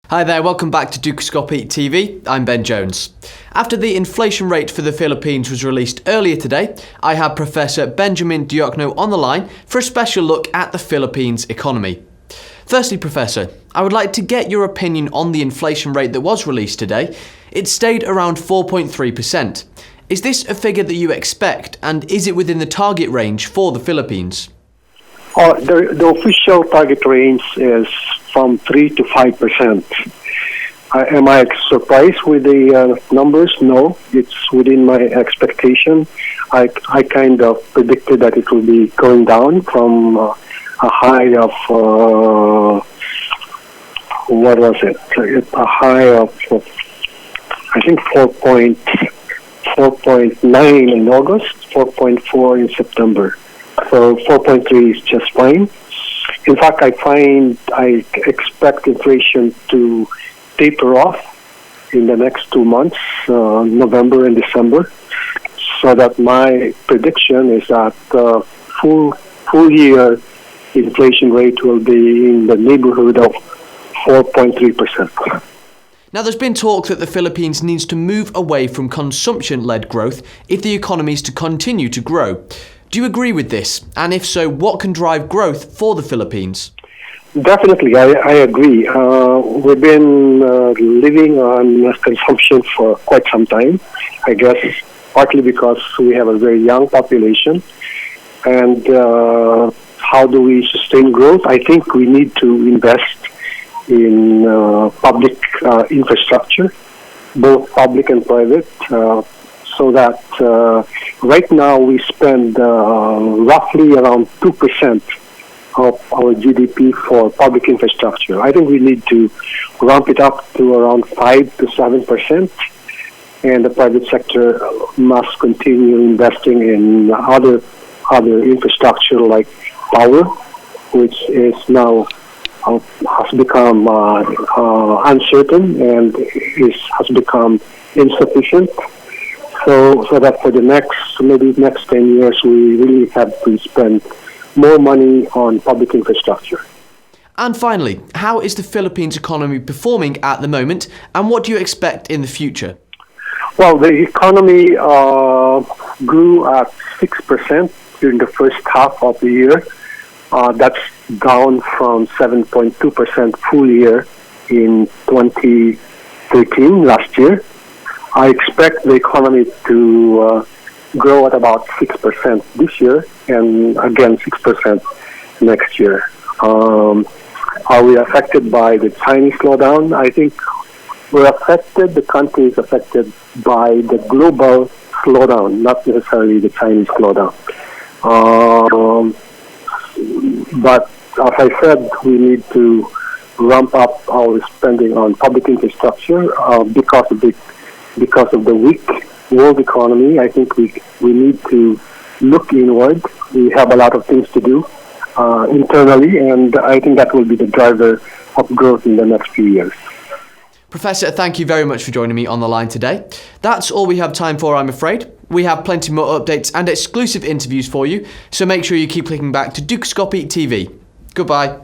Hi there, welcome back to Dukascopy TV. I'm Ben Jones. After the inflation rate for the Philippines was released earlier today, I have Professor Benjamin Diokno on the line for a special look at the Philippines economy. Firstly, Professor, I would like to get your opinion on the inflation rate that was released today. It stayed around 4.3%. Is this a figure that you expect, and is it within the target range for the Philippines? The official target range is from 3 to 5%. Am I surprised with the numbers? No, it's within my expectation. I kind of predicted that it will be going down from a high of, what was it? A high of, I think 4.9 in August, 4.4 in September. So 4.3 is just fine. In fact, I expect inflation to taper off in the next 2 months, November and December, so that my prediction is that full year inflation rate will be in the neighborhood of 4.3%. Now, there's been talk that the Philippines needs to move away from consumption-led growth if the economy is to continue to grow. Do you agree with this? And if so, what can drive growth for the Philippines? Definitely, I agree. We've been living on consumption for quite some time, I guess, partly because we have a very young population. And how do we sustain growth? I think we need to invest in public infrastructure, both public and private, so that right now we spend roughly around 2% of our GDP for public infrastructure. I think we need to ramp it up to around 5 to 7%, and the private sector must continue investing in other infrastructure like power, which is now has become uncertain and has become insufficient. So that for the next 10 years, we really have to spend more money on public infrastructure. And finally, how is the Philippines economy performing at the moment, and what do you expect in the future? Well, the economy grew at 6% during the first half of the year. That's down from 7.2% full year in 2013, last year. I expect the economy to grow at about 6% this year and again 6% next year. Are we affected by the Chinese slowdown? I think the country is affected by the global slowdown, not necessarily the Chinese slowdown. But as I said, we need to ramp up our spending on public infrastructure because of the weak world economy. I think we need to look inward. We have a lot of things to do internally, and I think that will be the driver of growth in the next few years. Professor, thank you very much for joining me on the line today. That's all we have time for, I'm afraid. We have plenty more updates and exclusive interviews for you, so make sure you keep clicking back to Dukascopy TV. Goodbye.